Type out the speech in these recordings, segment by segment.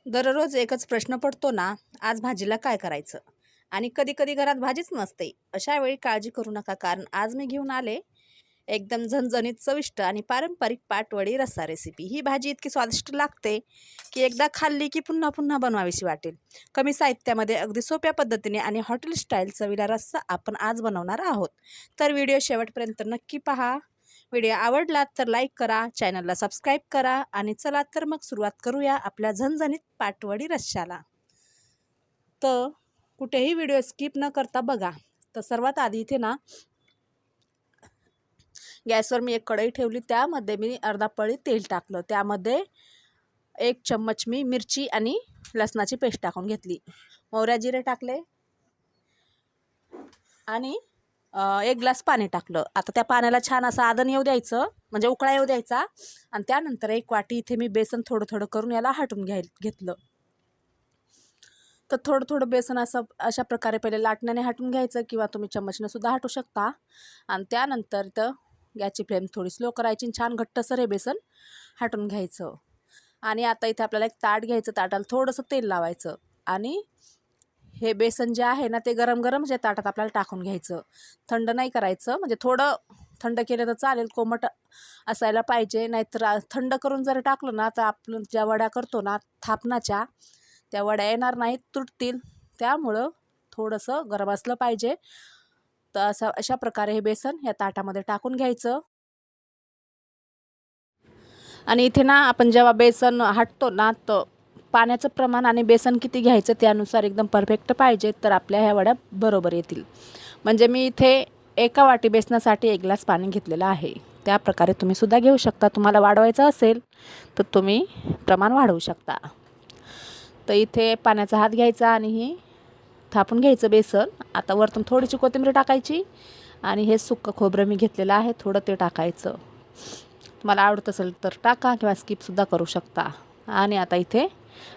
दररोज एकच प्रश्न पडतो ना, आज भाजीला काय करायचं? आणि कधी-कधी घरात भाजीच नसते. अशा वेळी काळजी करू नका, कारण आज मी घेऊन आले एकदम झणझणीत, चविष्ट आणि पारंपरिक पाटवडी रस्सा रेसिपी. ही भाजी इतकी स्वादिष्ट लागते, की एकदा खाल्ली की पुन्हा-पुन्हा बनवावीशी वाटेल. कमी साहित्यामध्ये अगदी सोप्या पद्धतीने आणि हॉटेल स्टाईल चवीला रस्सा आपण आज बनवणार आहोत. तर व्हिडिओ शेवटपर्यंत नक्की पहा. व्हिडिओ आवडला तर लाईक करा, चॅनलला सबस्क्राईब करा आणि चला तर मग सुरुवात करूया आपल्या झणझणीत पाटवडी रश्श्याला. तर कुठेही व्हिडिओ स्किप न करता बघा. तर सर्वात आधी इथे ना गॅसवर मी एक कढई ठेवली, त्यामध्ये मी अर्धा पळी तेल टाकलं. त्यामध्ये 1 चम्मच मी मिरची आणि लसणाची पेस्ट टाकून घेतली. मोहऱ्या जिरे टाकले आणि 1 ग्लास पाणी टाकलं. आता त्या पाण्याला छान असं आदन येऊ द्यायचं, म्हणजे उकळा येऊ द्यायचा. आणि त्यानंतर 1 वाटी इथे मी बेसन थोडं थोडं करून याला हटून घेतलं. तर थोडं थोडं बेसन अशा प्रकारे पहिले लाटण्याने हटून घ्यायचं, किंवा तुम्ही चम्मचने सुद्धा हटू शकता. आणि त्यानंतर तर गॅसची फ्लेम थोडी स्लो करायची, छान घट्टसर हे बेसन हटून घ्यायचं. आणि आता इथे आपल्याला एक ताट घ्यायचं, ताटाला थोडंसं तेल लावायचं आणि हे बेसन जे आहे ना ते गरम गरम जे ताटात आपल्याला टाकून घ्यायचं. थंड नाही करायचं, म्हणजे थोडं थंड केलं तर चालेल, कोमट असायला पाहिजे. नाहीतर थंड करून जर टाकलं ना तर आपण ज्या वड्या करतो ना थापणाच्या, त्या वड्या येणार नाहीत, तुटतील. त्यामुळं थोडंसं गरम असलं पाहिजे. तर अशा प्रकारे हे बेसन या ताटामध्ये टाकून घ्यायचं. आणि इथे ना आपण जेव्हा बेसन हटतो ना तर पाण्याचं प्रमाण आणि बेसन किती घ्यायचं त्यानुसार एकदम परफेक्ट पाहिजे, तर आपल्या ह्या वड्या बरोबर येतील. म्हणजे मी इथे 1 वाटी बेसनासाठी 1 ग्लास पाणी घेतलेलं आहे. त्या प्रकारे तुम्ही सुद्धा घेऊ शकता. तुम्हाला वाढवायचं असेल तर तुम्ही प्रमाण वाढवू शकता. तर इथे पाण्याचा हात घ्यायचा आणि ही थापून घ्यायचं बेसन. आता वरतून थोडीशी कोथिंबीर टाकायची आणि हे सुक्कं खोबरं मी घेतलेलं आहे, थोडं ते टाकायचं. तुम्हाला आवडत असेल तर टाका, किंवा स्किपसुद्धा करू शकता. आणि आता इथे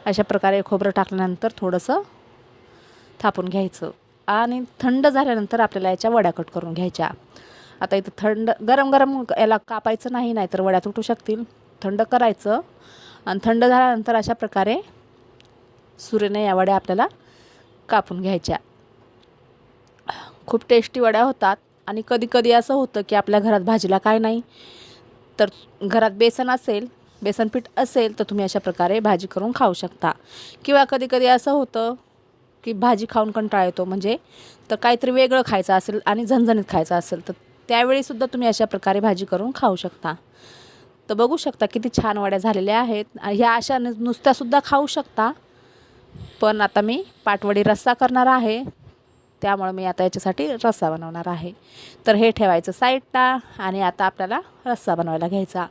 अशा प्रकारे खोबरं टाकल्यानंतर थोडंसं थापून घ्यायचं. आणि थंड झाल्यानंतर आपल्याला याच्या वड्या कट करून घ्यायच्या. आता इथं गरम गरम याला कापायचं नाही, नाहीतर वड्या तुटू शकतील. थंड करायचं आणि थंड झाल्यानंतर अशा प्रकारे सुरीने या वड्या आपल्याला कापून घ्यायच्या. खूप टेस्टी वड्या होतात. आणि कधी कधी असं होतं की आपल्या घरात भाजीला काय नाही, तर घरात बेसन पीठ असेल तर तुम्ही अशा प्रकारे भाजी करून खाऊ शकता. किंवा कधी कधी असं होतं की भाजी खाऊन कंटाळा येतो, म्हणजे तर काहीतरी वेगळं खायचं असेल आणि झणझणीत खायचं असेल, तर त्यावेळीसुद्धा तुम्ही अशा प्रकारे भाजी करून खाऊ शकता. तर बघू शकता किती छान वड्या झालेल्या आहेत. ह्या अशा नुसत्यासुद्धा खाऊ शकता, पण आता मी पाटवडी रस्सा करणार आहे, त्यामुळे मी आता याच्यासाठी रस्सा बनवणार आहे. तर हे ठेवायचं साईडला आणि आता आपल्याला रस्सा बनवायला घ्यायचा.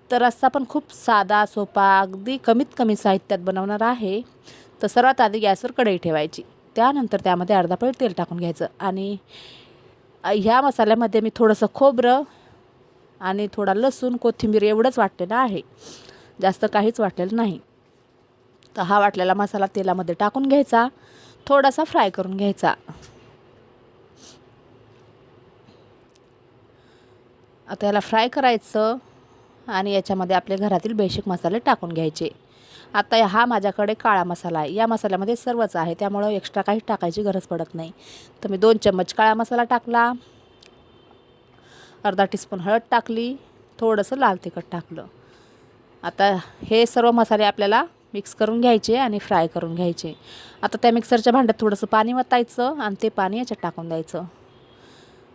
तर रस्सा पण खूप साधा, सोपा, अगदी कमीत कमी साहित्यात बनवणार आहे. तर सर्वात आधी गॅसवर कढई ठेवायची. त्यानंतर त्यामध्ये अर्धा पळी तेल टाकून घ्यायचं. आणि ह्या मसाल्यामध्ये मी थोडंसं खोबरं आणि थोडा लसूण, कोथिंबीर एवढंच वाटलेलं आहे, जास्त काहीच वाटलेलं नाही. तर हा वाटलेला मसाला तेलामध्ये टाकून घ्यायचा, थोडासा फ्राय करून घ्यायचा. आता याला फ्राय करायचं आणि याच्यामध्ये आपले घरातील बेसिक मसाले टाकून घ्यायचे. आता हा माझ्याकडे काळा मसाला आहे. या मसाल्यामध्ये सर्वच आहे, त्यामुळं एक्स्ट्रा काही टाकायची गरज पडत नाही. तर मी 2 चम्मच काळा मसाला टाकला, अर्धा टीस्पून हळद टाकली, थोडंसं लाल तिखट टाकलं. आता हे सर्व मसाले आपल्याला मिक्स करून घ्यायचे आणि फ्राय करून घ्यायचे. आता त्या मिक्सरच्या भांड्यात थोडंसं पाणी वतायचं आणि ते पाणी याच्यात टाकून द्यायचं.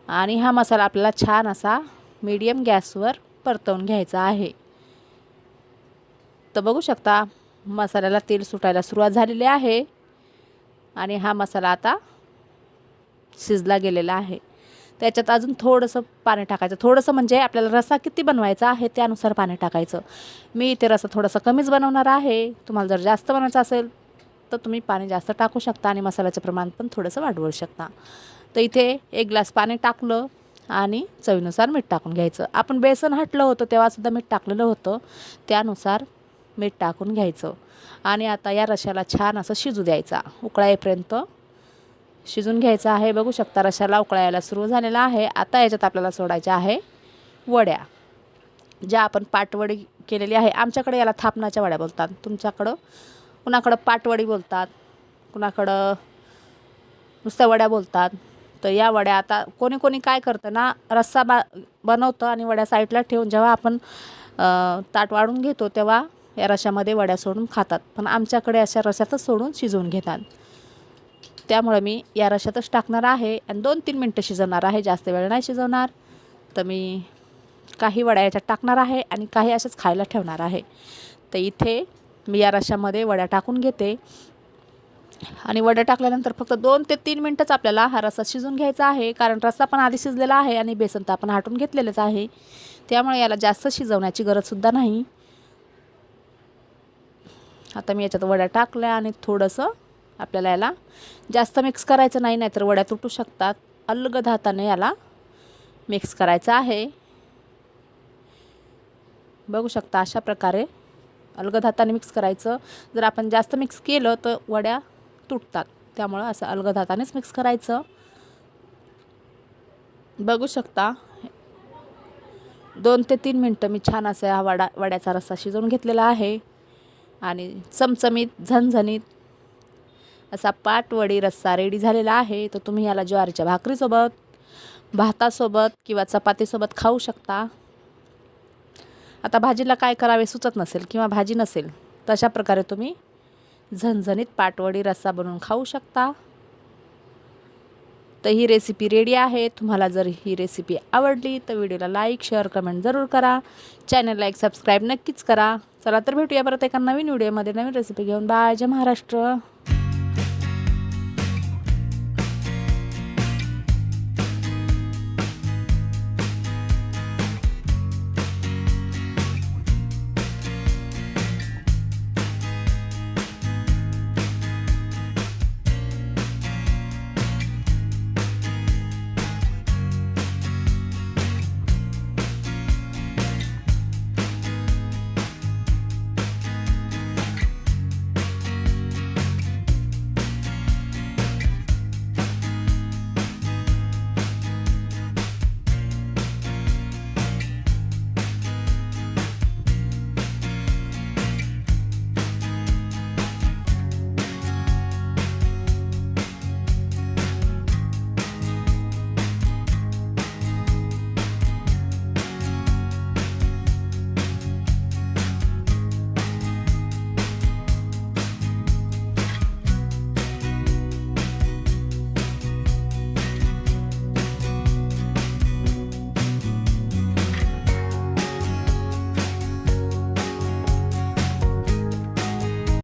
आणि हा मसाला आपल्याला छान असा मीडियम गॅसवर परतवून घ्यायचा आहे. तर बघू शकता मसाल्याला तेल सुटायला सुरुवात झालेली आहे आणि हा मसाला आता शिजला गेलेला आहे. त्याच्यात अजून थोडंसं पाणी टाकायचं. थोडंसं म्हणजे आपल्याला रस्सा किती बनवायचा आहे त्यानुसार पाणी टाकायचं. मी इथे रस्सा थोडासा कमीच बनवणार आहे. तुम्हाला जर जास्त बनवायचं असेल तर तुम्ही पाणी जास्त टाकू शकता आणि मसाल्याचं प्रमाण पण थोडंसं वाढवू शकता. तर इथे 1 ग्लास पाणी टाकलं आणि चवीनुसार मीठ टाकून घ्यायचं. आपण बेसन हटलं होतं तेव्हासुद्धा मीठ टाकलेलं होतं, त्यानुसार मीठ टाकून घ्यायचं. आणि आता या रश्श्याला छान असं शिजू द्यायचा, उकळा येईपर्यंत शिजून घ्यायचा आहे. बघू शकता रश्श्याला उकळा यायला सुरू झालेला आहे. आता याच्यात आपल्याला सोडायच्या आहे वड्या, ज्या आपण केलेली आहे. आमच्याकडे याला थापणाच्या वड्या बोलतात, तुमच्याकडं कुणाकडं पाटवडी बोलतात, कुणाकडं नुसत्या वड्या बोलतात. तर या वड्या आता कोणी कोणी काय करतं ना, रस्सा बनवतं आणि वड्या साईडला ठेवून जेव्हा आपण ताट वाढून घेतो तेव्हा या रश्श्यामध्ये वड्या सोडून खातात. पण आमच्याकडे अशा रश्श्यातच सोडून शिजवून घेतात. त्यामुळे मी या रश्श्यातच टाकणार आहे आणि 2-3 मिनटं शिजवणार आहे, जास्त वेळ नाही शिजवणार. तर मी काही वड्या याच्यात टाकणार आहे आणि काही अशाच खायला ठेवणार आहे. तर इथे मी या रश्श्यामध्ये वड्या टाकून घेते आणि वड्या टाकल्यानंतर फक्त 2 ते 3 मिनटंच आपल्याला हा रस्सा शिजून घ्यायचा आहे, कारण रस्सा पण आधी शिजलेला आहे आणि बेसन तर आपण हाटून घेतलेलंच आहे. त्यामुळे याला जास्त शिजवण्याची गरजसुद्धा नाही. आता मी याच्यात वड्या टाकल्या आणि थोडंसं आपल्याला याला जास्त मिक्स करायचं नाही, नाहीतर वड्या तुटू शकतात. अलगद हाताने याला मिक्स करायचं आहे. बघू शकता अशा प्रकारे अलगद हाताने मिक्स करायचं. जर आपण जास्त मिक्स केलं तर वड्या तुटतात, त्यामुळं असं अलगद हातानेच मिक्स करायचं. बघू शकता 2 ते 3 मिनटं मी छान असा हा वड्याचा रस्सा शिजवून घेतलेला आहे आणि चमचमीत झणझणीत असा पाटवडी रस्सा रेडी झालेला आहे. तर तुम्ही याला ज्वारीच्या भाकरीसोबत, भातासोबत किंवा चपातीसोबत खाऊ शकता. आता भाजीला काय करावे सुचत नसेल किंवा भाजी नसेल तर अशा प्रकारे तुम्ही झणझणीत पाटवडी रस्सा बनवून खाऊ शकता. तर ही रेसिपी रेडी आहे. तुम्हाला जर ही रेसिपी आवडली तर व्हिडिओला लाईक, शेअर, कमेंट जरूर करा. चॅनलला एक सबस्क्राईब नक्कीच करा. चला तर भेटूया परत एका नवीन व्हिडिओमध्ये नवीन रेसिपी घेऊन. बाय. जय महाराष्ट्र.